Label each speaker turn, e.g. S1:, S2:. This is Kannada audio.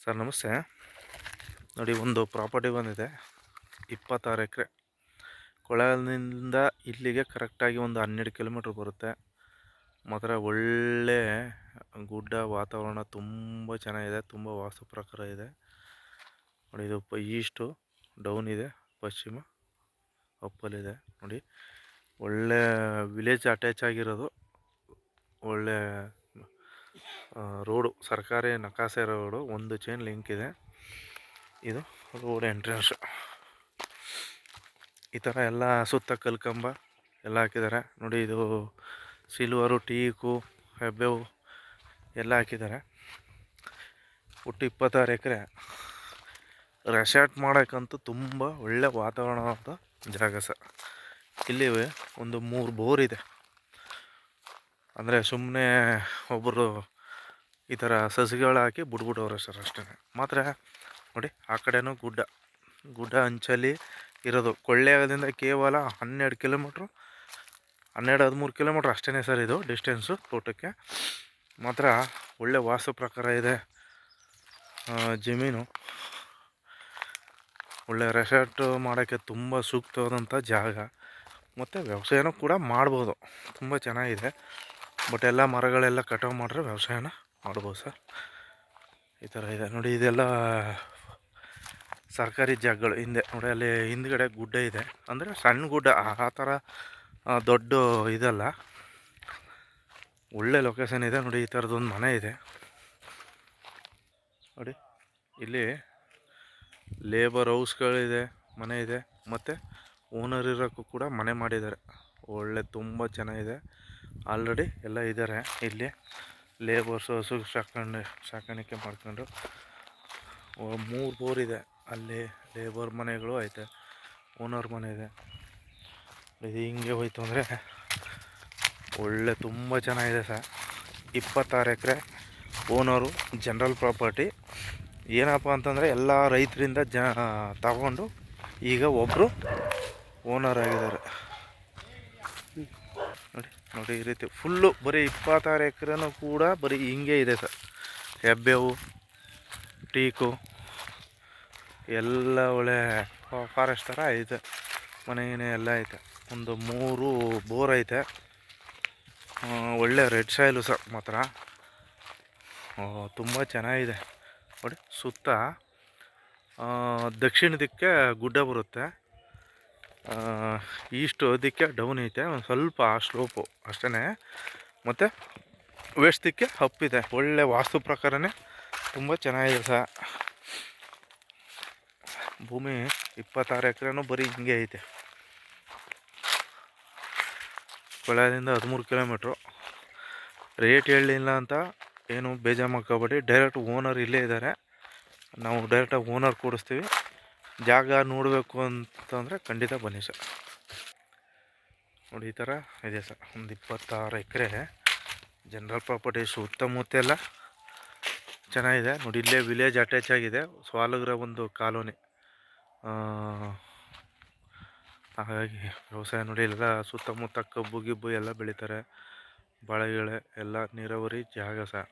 S1: ಸರ್ ನಮಸ್ತೆ. ನೋಡಿ, ಒಂದು ಪ್ರಾಪರ್ಟಿ ಬಂದಿದೆ. 26 ಎಕರೆ. ಕೊಳಲಿನಿಂದ ಇಲ್ಲಿಗೆ ಕರೆಕ್ಟಾಗಿ ಒಂದು 12 ಕಿಲೋಮೀಟ್ರ್ ಬರುತ್ತೆ. ಮಾತ್ರ ಒಳ್ಳೆ ಗುಡ್ಡ ವಾತಾವರಣ ತುಂಬ ಚೆನ್ನಾಗಿದೆ. ತುಂಬ ವಾಸ್ತು ಪ್ರಕಾರ ಇದೆ. ನೋಡಿ, ಇದು ಈಸ್ಟು ಡೌನ್ ಇದೆ, ಪಶ್ಚಿಮ ಅಪ್ಪಲ್ಲಿದೆ. ನೋಡಿ, ಒಳ್ಳೆ ವಿಲೇಜ್ ಅಟ್ಯಾಚ್ ಆಗಿರೋದು. ಒಳ್ಳೆ ರೋಡು, ಸರ್ಕಾರಿ ನಕಾಸೆ ರೋಡು, ಒಂದು ಚೈನ್ ಲಿಂಕ್ ಇದೆ. ಇದು ರೋಡ್ ಎಂಟ್ರೆನ್ಸ್. ಈ ಥರ ಎಲ್ಲ ಸುತ್ತ ಕಲ್ಕಂಬ ಎಲ್ಲ ಹಾಕಿದ್ದಾರೆ. ನೋಡಿ, ಇದು ಸಿಲ್ವರು, ಟೀಕು, ಹೆಬ್ಬೇವು ಎಲ್ಲ ಹಾಕಿದ್ದಾರೆ. ಒಟ್ಟು 26 ಎಕರೆ. ರೆಸಾರ್ಟ್ ಮಾಡೋಕ್ಕಂತೂ ತುಂಬ ಒಳ್ಳೆ ವಾತಾವರಣವಾದ ಜಾಗ ಸರ್. ಇಲ್ಲಿ ಒಂದು 3 ಬೋರ್ ಇದೆ. ಅಂದರೆ ಸುಮ್ಮನೆ ಒಬ್ಬರು ಈ ಥರ ಸಸಿಗಳು ಹಾಕಿ ಬಿಟ್ಬಿಟ್ಟವ್ರೆ ಸರ್, ಅಷ್ಟೇ. ಮಾತ್ರ ನೋಡಿ, ಆ ಕಡೆನೂ ಗುಡ್ಡ ಅಂಚಲ್ಲಿ ಇರೋದು. ಕೊಳ್ಳೇಗಾಲದಿಂದ ಕೇವಲ 12 ಕಿಲೋಮೀಟ್ರು, 12-13 ಕಿಲೋಮೀಟ್ರ್ ಅಷ್ಟೇ ಸರ್ ಇದು ಡಿಸ್ಟೆನ್ಸು ತೋಟಕ್ಕೆ. ಮಾತ್ರ ಒಳ್ಳೆ ವಾಸ್ತು ಪ್ರಕಾರ ಇದೆ ಜಮೀನು. ಒಳ್ಳೆ ರೆಸಾರ್ಟ್ ಮಾಡೋಕ್ಕೆ ತುಂಬ ಸೂಕ್ತವಾದಂಥ ಜಾಗ. ಮತ್ತು ವ್ಯವಸಾಯನೂ ಕೂಡ ಮಾಡ್ಬೋದು, ತುಂಬ ಚೆನ್ನಾಗಿದೆ. ಬಟ್ ಎಲ್ಲ ಮರಗಳೆಲ್ಲ ಕಟಾವು ಮಾಡಿದ್ರೆ ವ್ಯವಸಾಯನ ಮಾಡ್ಬೋದು ಸರ್. ಈ ಥರ ಇದೆ ನೋಡಿ. ಇದೆಲ್ಲ ಸರ್ಕಾರಿ ಜಾಗಗಳು. ಹಿಂದೆ ನೋಡಿ, ಅಲ್ಲಿ ಹಿಂದ್ಗಡೆ ಗುಡ್ಡ ಇದೆ. ಅಂದರೆ ಸಣ್ಣ ಗುಡ್ಡ, ಆ ಥರ ದೊಡ್ಡ ಇದಲ್ಲ. ಒಳ್ಳೆ ಲೊಕೇಶನ್ ಇದೆ. ನೋಡಿ, ಈ ಥರದೊಂದು ಮನೆ ಇದೆ. ನೋಡಿ, ಇಲ್ಲಿ ಲೇಬರ್ ಹೌಸ್ಗಳಿದೆ, ಮನೆ ಇದೆ. ಮತ್ತು ಓನರ್ ಇರೋಕ್ಕೂ ಕೂಡ ಮನೆ ಮಾಡಿದ್ದಾರೆ. ಒಳ್ಳೆ ತುಂಬ ಚೆನ್ನಾಗಿದೆ. ಆಲ್ರೆಡಿ ಎಲ್ಲ ಇದ್ದಾರೆ ಇಲ್ಲಿ. ಲೇಬರ್ಸು ಹಸು ಸಾಕಾಣಿಕೆ ಮಾಡ್ಕೊಂಡು 3 ಬೋರ್ ಇದೆ. ಅಲ್ಲಿ ಲೇಬರ್ ಮನೆಗಳು ಐತೆ, ಓನರ್ ಮನೆ ಇದೆ. ಇದು ಹಿಂಗೆ ಹೋಯ್ತು ಅಂದರೆ ಒಳ್ಳೆ ತುಂಬ ಚೆನ್ನಾಗಿದೆ sir. 26 acre. Owner general property. ಏನಪ್ಪ ಅಂತಂದರೆ ಎಲ್ಲ ರೈತರಿಂದ ತಗೊಂಡು ಈಗ ಒಬ್ಬರು ಓನರ್ ಆಗಿದ್ದಾರೆ. ನೋಡಿ, ಈ ರೀತಿ ಫುಲ್ಲು ಬರೀ 26 ಎಕರೆನೂ ಕೂಡ ಬರೀ ಹಿಂಗೆ ಇದೆ ಸರ್. ಹೆಬ್ಬೇವು, ಟೀಕು ಎಲ್ಲ ಒಳ್ಳೆ ಫಾರೆಸ್ಟ್ ಥರ ಐತೆ. ಮನೆ ಎಲ್ಲ ಐತೆ. ಒಂದು 3 ಬೋರ್ ಐತೆ. ಒಳ್ಳೆ ರೆಡ್ ಸಾಯಿಲು ಸರ್. ಮಾತ್ರ ತುಂಬ ಚೆನ್ನಾಗಿದೆ. ನೋಡಿ, ಸುತ್ತ ದಕ್ಷಿಣ ದಿಕ್ಕೆ ಗುಡ್ಡ ಬರುತ್ತೆ, ಈಸ್ಟ್ ದಿಕ್ಕೆ ಡೌನ್ ಐತೆ. ಒಂದು ಸ್ವಲ್ಪ ಸ್ಲೋಪು ಅಷ್ಟೇ. ಮತ್ತು ವೆಸ್ಟ್ ದಿಕ್ಕೆ ಅಪ್ಪಿದೆ. ಒಳ್ಳೆ ವಾಸ್ತು ಪ್ರಕಾರನೇ ತುಂಬ ಚೆನ್ನಾಗಿದೆ ಸರ್. ಭೂಮಿ 26 ಎಕರೆನೂ ಬರೀ ಹಿಂಗೆ ಐತೆ. ಕೊಳ್ಳೇಗಾಲದಿಂದ 13 ಕಿಲೋಮೀಟ್ರು. ರೇಟ್ ಹೇಳಲಿಲ್ಲ ಅಂತ ಏನು ಬೇಜಾರು ಮಾಡ್ಕೊಬೇಡಿ. ಡೈರೆಕ್ಟ್ ಓನರ್ ಇಲ್ಲೇ ಇದ್ದಾರೆ. ನಾವು ಡೈರೆಕ್ಟಾಗಿ ಓನರ್ ಕೊಡಿಸ್ತೀವಿ. ಜಾಗ ನೋಡಬೇಕು ಅಂತಂದರೆ ಖಂಡಿತ ಬನ್ನಿ ಸರ್. ನೋಡಿ, ಈ ಥರ ಇದೆ ಸರ್. ಒಂದು 26 ಎಕರೆ ಜನರಲ್ ಪ್ರಾಪರ್ಟಿ. ಸುತ್ತಮುತ್ತ ಎಲ್ಲ ಚೆನ್ನಾಗಿದೆ. ನೋಡಿ, ಇಲ್ಲೇ ವಿಲೇಜ್ ಅಟ್ಯಾಚ್ ಆಗಿದೆ. ಸ್ವಾಲಗ್ರ ಒಂದು ಕಾಲೋನಿ. ಹಾಗಾಗಿ ವ್ಯವಸಾಯ ನೋಡಿ, ಎಲ್ಲ ಸುತ್ತಮುತ್ತ ಕಬ್ಬು ಗಿಬ್ಬು ಎಲ್ಲ ಬೆಳೀತಾರೆ. ಬಾಳೆಗಿಳೆ ಎಲ್ಲ ನೀರಾವರಿ ಜಾಗ ಸರ್.